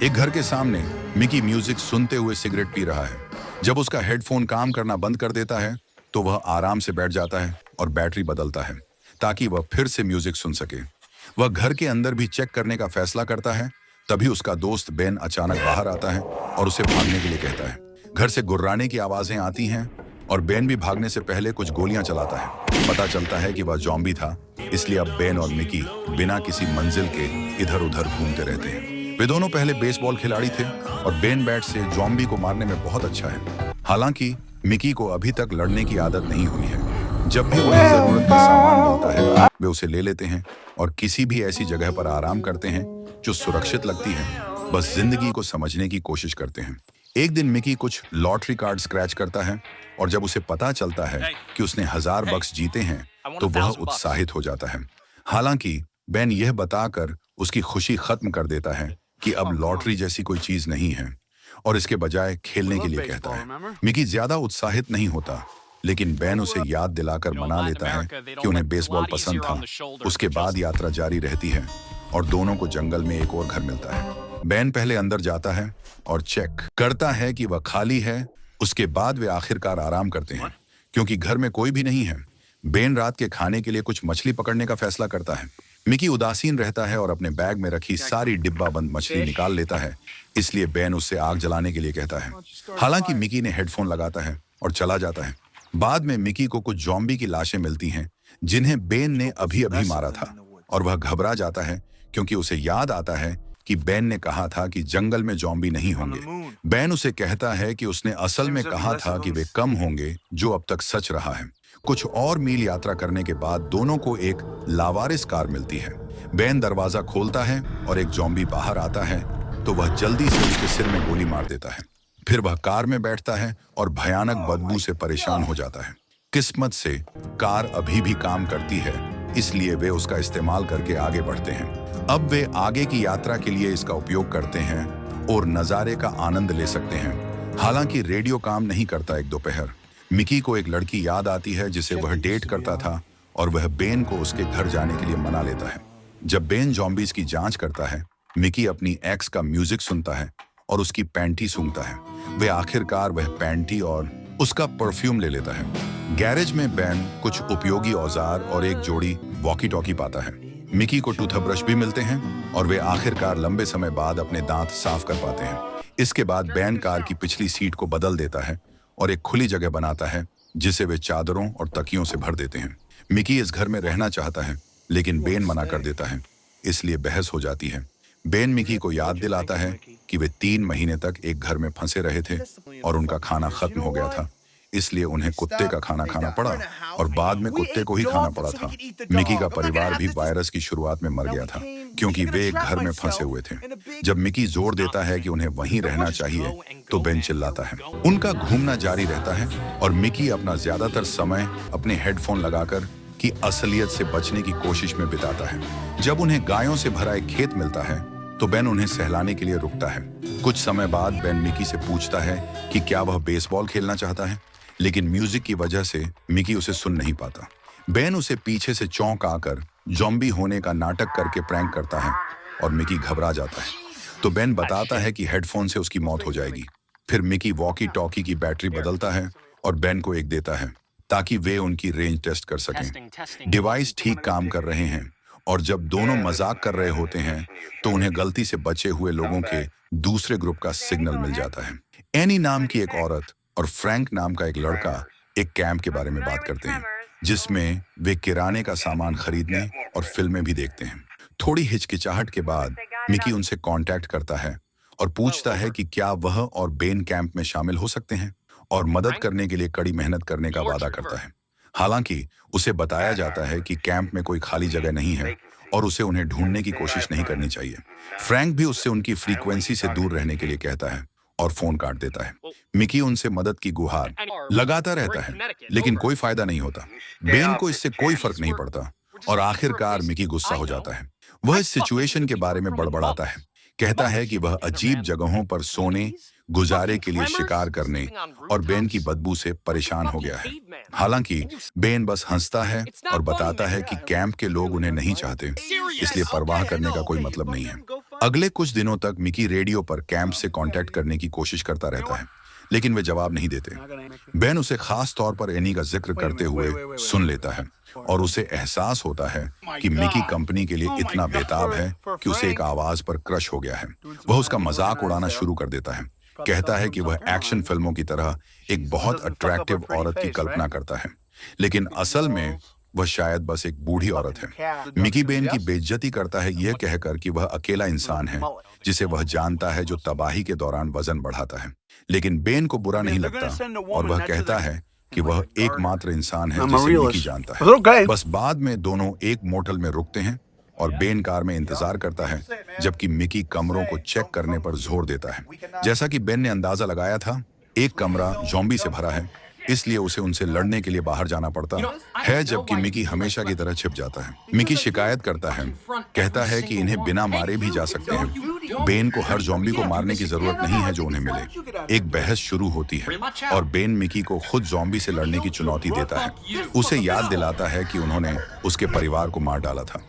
एक घर के सामने मिकी म्यूजिक सुनते हुए सिगरेट पी रहा है। जब उसका हेडफोन काम करना बंद कर देता है तो वह आराम से बैठ जाता है और बैटरी बदलता है ताकि वह फिर से म्यूजिक सुन सके। वह घर के अंदर भी चेक करने का फैसला करता है। तभी उसका दोस्त बेन अचानक बाहर आता है और उसे भागने के लिए कहता है। घर से गुर्राने की आवाजें आती हैं और बेन भी भागने से पहले कुछ गोलियां चलाता है। पता चलता है कि वह जॉम्बी था, इसलिए अब बेन और मिकी बिना किसी मंजिल के इधर उधर घूमते रहते हैं। वे दोनों पहले बेसबॉल खिलाड़ी थे और बेन बैट से जॉम्बी को मारने में बहुत अच्छा है। हालांकि मिकी को अभी तक लड़ने की आदत नहीं हुई है। जब भी उन्हें जरूरत का सामान मिलता है वे उसे ले लेते हैं और किसी भी ऐसी जगह पर आराम करते हैं जो सुरक्षित लगती है। बस जिंदगी को समझने की कोशिश करते हैं। एक दिन मिकी कुछ लॉटरी कार्ड स्क्रैच करता है और जब उसे पता चलता है कि उसने $1000 जीते हैं तो वह उत्साहित हो जाता है। हालांकि बेन यह बताकर उसकी खुशी खत्म कर देता है कि अब लॉटरी जैसी कोई चीज नहीं है और इसके बजाय खेलने के लिए कहता है। मिकी ज्यादा उत्साहित नहीं होता, लेकिन बेन उसे याद दिलाकर मना लेता है कि उन्हें बेसबॉल पसंद था। उसके बाद यात्रा जारी रहती है और दोनों को जंगल में एक और घर मिलता है। बेन पहले अंदर जाता है और चेक करता है कि वह खाली है। उसके बाद वे आखिरकार आराम करते हैं क्योंकि घर में कोई भी नहीं है। बेन रात के खाने के लिए कुछ मछली पकड़ने का फैसला करता है। मिकी उदासीन रहता है और अपने बैग में रखी सारी डिब्बा बंद मछली निकाल लेता है, इसलिए बेन उससे आग जलाने के लिए कहता है। हालांकि मिकी ने हेडफोन लगाता है और चला जाता है। बाद में मिकी को कुछ जॉम्बी की लाशें मिलती हैं जिन्हें बेन ने अभी अभी मारा था और वह घबरा जाता है क्योंकि उसे याद आता है कि बेन ने कहा था कि जंगल में जॉम्बी नहीं होंगे। बेन उसे कहता है कि उसने असल में कहा था कि वे कम होंगे, जो अब तक सच रहा है। कुछ और मील यात्रा करने के बाद दोनों को एक लावारिस कार मिलती है। बेन दरवाजा खोलता है और एक जॉम्बी बाहर आता है तो वह जल्दी से उसके सिर में गोली मार देता है। फिर वह कार में बैठता है और भयानक बदबू से परेशान हो जाता है। किस्मत से कार अभी भी काम करती है, इसलिए वे उसका इस्तेमाल करके आगे बढ़ते हैं। अब वे आगे की यात्रा के लिए इसका उपयोग करते हैं और नज़ारे का आनंद ले सकते हैं। हालांकि रेडियो काम नहीं करता। एक दोपहर मिकी को एक लड़की याद आती है जिसे वह डेट करता था और वह बेन को उसके घर जाने के लिए मना लेता है। जब बेन जॉम्बीज की जांच करता है, मिकी अपनी एक्स का म्यूजिक सुनता है और उसकी पैंटी सूंघता है। वे आखिरकार वह पैंटी और उसका परफ्यूम ले लेता है। गैरेज में बेन कुछ उपयोगी औजार और एक जोड़ी वॉकी टॉकी पाता है। मिकी को टूथब्रश भी मिलते हैं और वे आखिरकार लंबे समय बाद अपने दांत साफ कर पाते हैं। इसके बाद बेन कार की पिछली सीट को बदल देता है और एक खुली जगह बनाता है जिसे वे चादरों और तकियों से भर देते हैं। मिकी इस घर में रहना चाहता है, लेकिन बेन मना कर देता है, इसलिए बहस हो जाती है। बेन मिकी को याद दिलाता है कि वे 3 महीने तक एक घर में फंसे रहे थे और उनका खाना खत्म हो गया था, इसलिए उन्हें कुत्ते का खाना खाना पड़ा और बाद में कुत्ते को ही खाना पड़ा था। मिकी का परिवार भी वायरस की शुरुआत में मर गया था क्योंकि वे एक घर में फंसे हुए थे। जब मिकी जोर देता है कि उन्हें वहीं रहना चाहिए तो बेन चिल्लाता है। उनका घूमना जारी रहता है और मिकी अपना ज्यादातर समय अपने हेडफोन लगाकर की असलियत से बचने की कोशिश में बिताता है। जब उन्हें गायों से भरा एक खेत मिलता है तो बेन उन्हें सहलाने के लिए रुकता है। कुछ समय बाद बेन मिकी से पूछता है कि क्या वह बेसबॉल खेलना चाहता है, लेकिन म्यूजिक की वजह से मिकी उसे सुन नहीं पाता। बेन उसे पीछे से चौंक आकर जॉम्बी होने का नाटक करके प्रैंक करता है और मिकी घबरा जाता है। तो बेन बताता है कि हेडफोन से उसकी मौत हो जाएगी। फिर मिकी वॉकी टॉकी की बैटरी बदलता है और बेन को एक देता है ताकि वे उनकी रेंज टेस्ट कर सकें। डिवाइस ठीक काम कर रहे हैं और जब दोनों मजाक कर रहे होते हैं तो उन्हें गलती से बचे हुए लोगों के दूसरे ग्रुप का सिग्नल मिल जाता है। एनी नाम की एक औरत और फ्रैंक नाम का एक लड़का एक कैंप के बारे में बात करते हैं जिसमें वे किराने का सामान खरीदने और फिल्में भी देखते हैं। थोड़ी हिचकिचाहट के बाद मिकी उनसे कांटेक्ट करता है और पूछता है कि क्या वह और बेन कैंप में शामिल हो सकते हैं और मदद करने के लिए कड़ी मेहनत करने का वादा करता है। हालांकि उसे बताया जाता है कि कैंप में कोई खाली जगह नहीं है और उसे उन्हें ढूंढने की कोशिश नहीं करनी चाहिए। फ्रैंक भी उससे उनकी फ्रीक्वेंसी से दूर रहने के लिए कहता है और फोन काट देता है। मिकी उनसे मदद की गुहार लगाता रहता है, लेकिन कोई फायदा नहीं होता। बेन को इससे कोई फर्क नहीं पड़ता और आखिरकार मिकी गुस्सा हो जाता है। वह इस सिचुएशन के बारे में बड़बड़ाता है, कहता है कि वह अजीब जगहों पर सोने, गुजारे के लिए शिकार करने और बेन की बदबू से परेशान हो गया है। हालांकि बेन बस हंसता है और बताता है कि कैंप के लोग उन्हें नहीं चाहते, इसलिए परवाह करने का कोई मतलब नहीं है। अगले कुछ दिनों तक मिकी रेडियो पर कैंप से कांटेक्ट करने की कोशिश करता रहता है, लेकिन वे जवाब नहीं देते। बेन उसे खास तौर पर एनी का जिक्र करते हुए सुन लेता है और उसे एहसास होता है कि मिकी कंपनी के लिए इतना बेताब है कि उसे एक आवाज पर क्रश हो गया है। वह उसका मजाक उड़ाना शुरू कर देता है, कहता है कि वह एक्शन फिल्मों की तरह एक बहुत अट्रैक्टिव औरत की कल्पना करता है, लेकिन असल में वह शायद बस एक बूढ़ी औरत है। मिकी बेन की बेइज्जती करता है यह कहकर कि वह अकेला इंसान है जिसे वह जानता है जो तबाही के दौरान वजन बढ़ाता है, लेकिन बेन को बुरा नहीं लगता और वह कहता है कि वह एकमात्र इंसान है जिसे मिकी जानता है। बस बाद में दोनों एक मोटल में रुकते हैं और बेन कार में इंतजार करता है जबकि मिकी कमरों को चेक करने पर जोर देता है। जैसा कि बेन ने अंदाजा लगाया था, एक कमरा ज़ॉम्बी से भरा है, इसलिए उसे उनसे लड़ने के लिए बाहर जाना पड़ता है, जबकि मिकी हमेशा की तरह छिप जाता है। मिकी शिकायत करता है, कहता है कि इन्हें बिना मारे भी जा सकते हैं। बेन को हर ज़ॉम्बी को मारने की जरूरत नहीं है जो उन्हें मिले। एक बहस शुरू होती है और बेन मिकी को खुद ज़ॉम्बी से लड़ने की चुनौती देता है। उसे याद दिलाता है कि उन्होंने उसके परिवार को मार डाला था।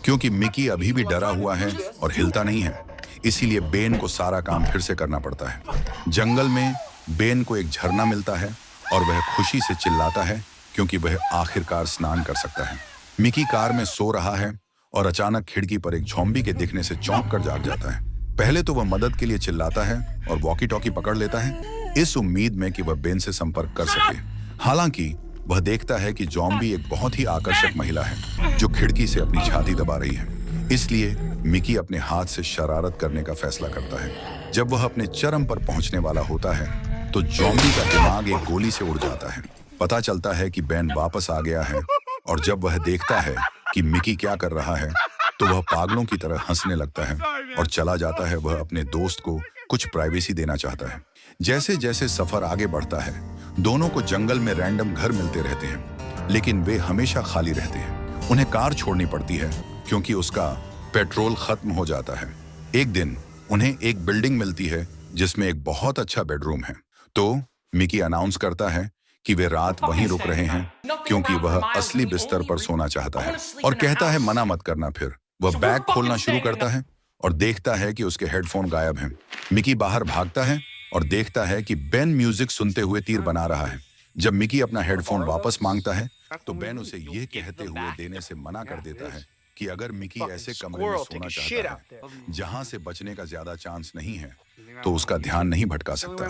क्योंकि मिकी अभी भी डरा हुआ है और हिलता नहीं है, इसीलिए बेन को सारा काम फिर से करना पड़ता है। जंगल में बेन को एक झरना मिलता है और वह खुशी से चिल्लाता है क्योंकि वह आखिरकार स्नान कर सकता है। मिकी कार में सो रहा है और अचानक खिड़की पर एक ज़ॉम्बी के दिखने से चौंक कर जाग जाता है। पहले तो वह मदद के लिए चिल्लाता है और वॉकी टॉकी पकड़ लेता है, इस उम्मीद में कि वह बेन से संपर्क कर सके। हालांकि वह देखता है कि ज़ॉम्बी एक बहुत ही आकर्षक महिला है जो खिड़की से अपनी छाती दबा रही है, इसलिए मिकी अपने हाथ से शरारत करने का फैसला करता है। जब वह अपने चरम पर पहुंचने वाला होता है तो ज़ॉम्बी का दिमाग एक गोली से उड़ जाता है। पता चलता है कि बेन वापस आ गया है और जब वह देखता है कि मिकी क्या कर रहा है तो वह पागलों की तरह हंसने लगता है और चला जाता है। वह अपने दोस्त को कुछ प्राइवेसी देना चाहता है। जैसे जैसे सफर आगे बढ़ता है, दोनों को जंगल में रैंडम घर मिलते रहते हैं, लेकिन वे हमेशा खाली रहते हैं। उन्हें कार छोड़नी पड़ती है क्योंकि उसका पेट्रोल खत्म हो जाता है। एक दिन उन्हें एक बिल्डिंग मिलती है जिसमें एक बहुत अच्छा बेडरूम है, तो मिकी अनाउंस करता है कि वे रात वहीं रुक रहे हैं क्योंकि वह असली बिस्तर पर सोना चाहता है और कहता है मना मत करना। फिर वह बैग खोलना शुरू करता है और देखता है कि उसके हेडफोन गायब हैं। मिकी बाहर भागता है और देखता है कि बेन म्यूजिक सुनते हुए तीर बना रहा है। जब मिकी अपना हेडफोन वापस मांगता है तो बेन उसे यह कहते हुए देने से मना कर देता है कि अगर मिकी ऐसे कमरे में सोना चाहता है जहां से बचने का ज्यादा चांस नहीं है तो उसका ध्यान नहीं भटका सकता।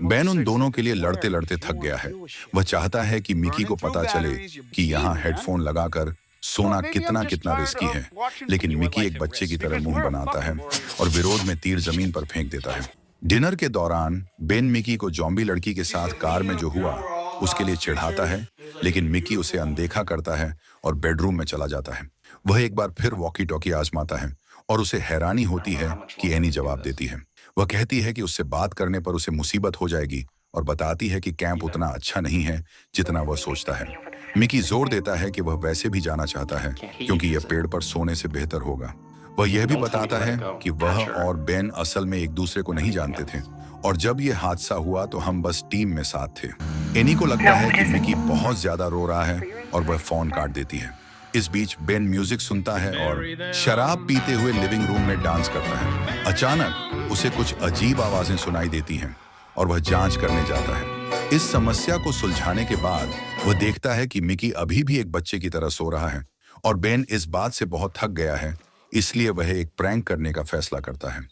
बेन उन दोनों के लिए लड़ते लड़ते थक गया है। वह चाहता है कि मिकी को पता चले कि यहाँ हेडफोन लगाकर सोना कितना कितना रिस्की है, लेकिन मिकी एक बच्चे की तरह मुंह बनाता है और विरोध में तीर जमीन पर फेंक देता है। डिनर के दौरान बेन मिकी को ज़ॉम्बी लड़की के साथ कार में जो हुआ उसके लिए चिढ़ाता है, लेकिन मिकी उसे अनदेखा करता है और बेडरूम में चला जाता है। वह एक बार फिर वॉकी टॉकी आजमाता है और उसे हैरानी होती है कि एनी जवाब देती है। वह कहती है कि उससे बात करने पर उसे मुसीबत हो जाएगी और बताती है कि कैंप उतना अच्छा नहीं है जितना वह सोचता है। मिकी जोर देता है कि वह वैसे भी जाना चाहता है क्योंकि यह पेड़ पर सोने से बेहतर होगा। वह यह भी बताता है कि वह और बेन असल में एक दूसरे को नहीं जानते थे और जब यह हादसा हुआ तो हम बस टीम में साथ थे। एनी को लगता है कि मिकी बहुत ज्यादा रो रहा है और वह फोन काट देती है। इस बीच बेन म्यूजिक सुनता है और शराब पीते हुए लिविंग रूम में डांस करता है। अचानक उसे कुछ अजीब आवाजें सुनाई देती हैं और वह जांच करने जाता है। इस समस्या को सुलझाने के बाद वह देखता है कि मिकी अभी भी एक बच्चे की तरह सो रहा है और बेन इस बात से बहुत थक गया है, इसलिए वह एक प्रैंक करने का फैसला करता है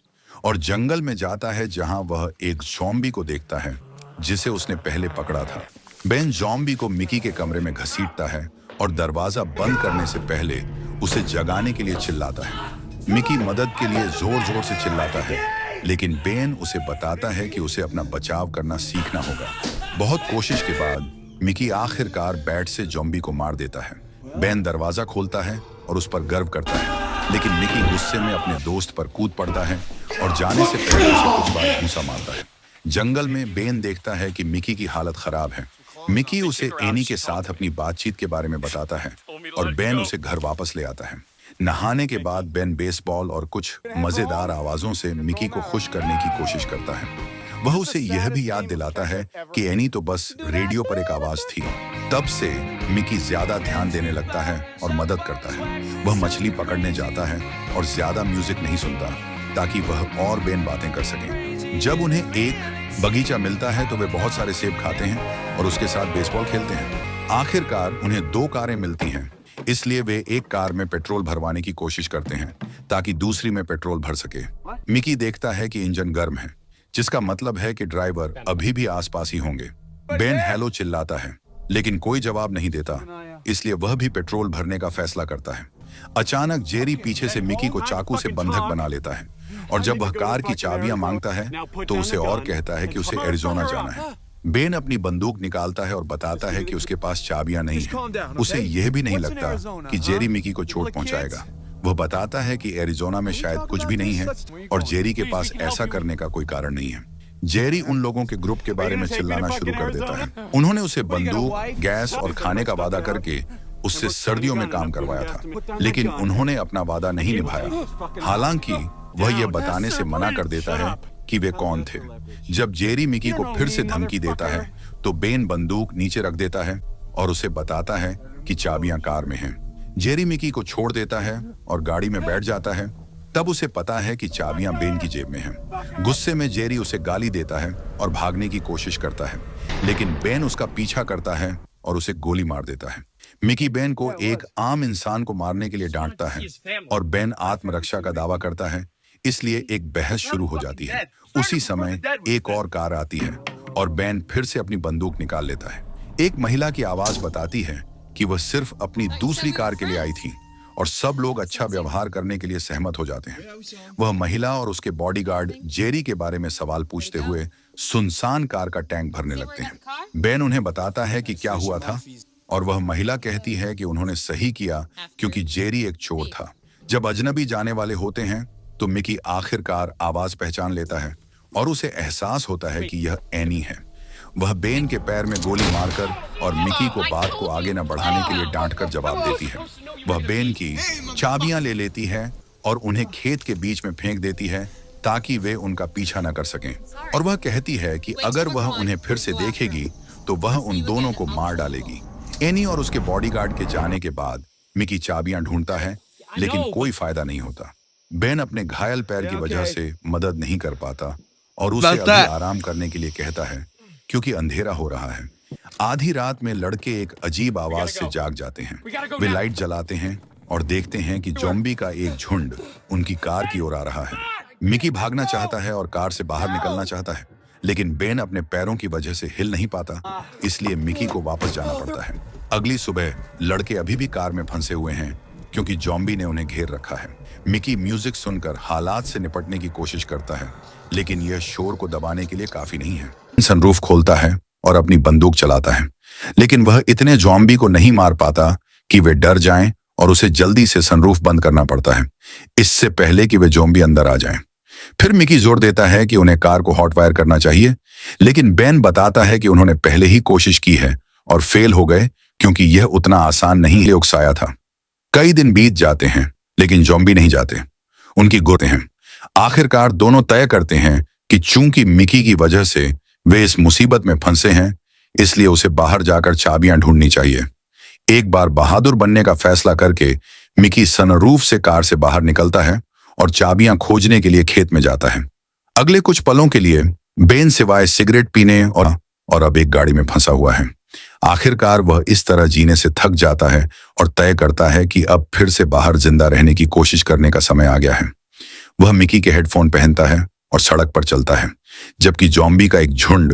और जंगल में जाता है जहां वह एक ज़ॉम्बी को देखता है जिसे उसने पहले पकड़ा था। बेन ज़ॉम्बी को मिकी के कमरे में घसीटता है और दरवाजा बंद करने से पहले उसे जगाने के लिए चिल्लाता है। मिकी मदद के लिए जोर जोर से चिल्लाता है, लेकिन बेन उसे बताता है कि उसे अपना बचाव करना सीखना होगा। बहुत कोशिश के बाद मिकी आखिरकार बैट से ज़ॉम्बी को मार देता है। बेन दरवाजा खोलता है और उस पर गर्व करता है, लेकिन मिकी गुस्से में अपने दोस्त पर कूद पड़ता है और जाने से पहले उसे कुछ बार घूंसा मारता है। जंगल में बेन देखता है कि मिकी की हालत खराब है। मिकी उसे एनी के साथ अपनी बातचीत के बारे में बताता है और बेन उसे घर वापस ले आता है। नहाने के बाद बेन बेसबॉल और कुछ मजेदार आवाजों से मिकी को खुश करने की कोशिश करता है। वह उसे यह भी याद दिलाता है कि एनी तो बस रेडियो पर एक आवाज थी। तब से मिकी ज्यादा ध्यान देने लगता है और मदद करता है। वह मछली पकड़ने जाता है और ज्यादा म्यूजिक नहीं सुनता। ताकि वह और बेन बातें कर सकें। जब उन्हें एक बगीचा मिलता है तो वे बहुत सारे सेब खाते हैं और उसके साथ बेसबॉल खेलते हैं। आखिरकार उन्हें 2 कारें मिलती हैं, इसलिए वे एक कार में पेट्रोल भरवाने की कोशिश करते हैं ताकि दूसरी में पेट्रोल भर सके। मिकी देखता है कि इंजन गर्म है, जिसका मतलब है कि ड्राइवर अभी भी आसपास ही होंगे। बेन हेलो चिल्लाता है, लेकिन कोई जवाब नहीं देता, इसलिए वह भी पेट्रोल भरने का फैसला करता है। अचानक जेरी पीछे से मिकी को चाकू से बंधक बना लेता है और जब वह कार की चाबियां मांगता है तो उसे और कहता है कि उसे एरिज़ोना जाना है। बेन अपनी बंदूक निकालता है और बताता है कि उसके पास चाबियां नहीं हैं। उसे यह भी नहीं लगता कि जेरी मिकी को चोट पहुंचाएगा। वह बताता है कि एरिज़ोना में शायद कुछ भी नहीं है और जेरी के पास ऐसा करने का कोई कारण नहीं है। जेरी उन लोगों के ग्रुप के बारे में चिल्लाना शुरू कर देता है। उन्होंने उसे बंदूक, गैस और खाने का वादा करके उससे सर्दियों में काम करवाया था, लेकिन उन्होंने अपना वादा नहीं निभाया। हालांकि वह यह बताने से मना कर देता है कि वे कौन थे। जब जेरी मिकी को फिर से धमकी देता है तो बेन बंदूक नीचे रख देता है और उसे बताता है कि चाबियां कार में हैं। जेरी मिकी को छोड़ देता है और गाड़ी में बैठ जाता है। तब उसे पता है कि चाबियां बेन की जेब में हैं। गुस्से में जेरी उसे गाली देता है और भागने की कोशिश करता है, लेकिन बेन उसका पीछा करता है और उसे गोली मार देता है। मिकी बेन को एक आम इंसान को मारने के लिए डांटता है और बेन आत्मरक्षा का दावा करता है, इसलिए एक बहस शुरू हो जाती है। उसी समय एक और कार आती है और बेन फिर से अपनी बंदूक निकाल लेता है। एक महिला की आवाज बताती है कि वह सिर्फ अपनी दूसरी कार के लिए आई थी और सब लोग अच्छा व्यवहार करने के लिए सहमत हो जाते हैं। वह महिला और उसके बॉडीगार्ड जेरी के बारे में सवाल पूछते हुए सुनसान कार का टैंक भरने लगते हैं। बेन उन्हें बताता है कि क्या हुआ था और वह महिला कहती है कि उन्होंने सही किया क्योंकि जेरी एक चोर था। जब अजनबी जाने वाले होते हैं तो मिकी आखिरकार आवाज पहचान लेता है और उसे एहसास होता है कि यह एनी है। वह बेन के पैर में गोली मारकर और मिकी को बात को आगे न बढ़ाने के लिए डांटकर जवाब देती है। वह बेन की चाबियां ले लेती है और उन्हें खेत के बीच में फेंक देती है ताकि वे उनका पीछा न कर सकें, और वह कहती है कि अगर वह उन्हें फिर से देखेगी तो वह उन दोनों को मार डालेगी। एनी और उसके बॉडीगार्ड के जाने के बाद मिकी चाबियां ढूंढता है, लेकिन कोई फायदा नहीं होता। बेन अपने घायल पैर की वजह से मदद नहीं कर पाता और उसे अभी आराम करने के लिए कहता है क्योंकि अंधेरा हो रहा है। आधी रात में लड़के एक अजीब आवाज से जाग जाते हैं। वे लाइट जलाते हैं और देखते हैं कि ज़ॉम्बी का एक झुंड उनकी कार की ओर आ रहा है। मिकी भागना चाहता है और कार से बाहर निकलना चाहता है, लेकिन बेन अपने पैरों की वजह से हिल नहीं पाता, इसलिए मिकी को वापस जाना पड़ता है। अगली सुबह लड़के अभी भी कार में फंसे हुए हैं क्योंकि ज़ॉम्बी ने उन्हें घेर रखा है। मिकी म्यूजिक सुनकर हालात से निपटने की कोशिश करता है, लेकिन यह शोर को दबाने के लिए काफी नहीं है। सनरूफ खोलता है और अपनी बंदूक चलाता है, लेकिन वह इतने ज़ॉम्बी को नहीं मार पाता कि वे डर जाएं और उसे जल्दी से सनरूफ बंद करना पड़ता है, इससे पहले कि वे ज़ॉम्बी अंदर आ जाएं। फिर मिकी जोर देता है कि उन्हें कार को हॉट वायर करना चाहिए, लेकिन बेन बताता है कि उन्होंने पहले ही कोशिश की है और फेल हो गए क्योंकि यह उतना आसान नहीं है उकसाया था। कई दिन बीत जाते हैं, लेकिन ज़ॉम्बी नहीं जाते, उनकी गोते हैं। आखिरकार दोनों तय करते हैं कि चूंकि मिकी की वजह से वे इस मुसीबत में फंसे हैं, इसलिए उसे बाहर जाकर चाबियां ढूंढनी चाहिए। एक बार बहादुर बनने का फैसला करके मिकी सनरूफ से कार से बाहर निकलता है और चाबियां खोजने के लिए खेत में जाता है। अगले कुछ पलों के लिए बेन सिवाय सिगरेट पीने और अब एक गाड़ी में फंसा हुआ है। आखिरकार वह इस तरह जीने से थक जाता है और तय करता है कि अब फिर से बाहर जिंदा रहने की कोशिश करने का समय आ गया है। वह मिकी के हेडफोन पहनता है और सड़क पर चलता है, जबकि ज़ॉम्बी का एक झुंड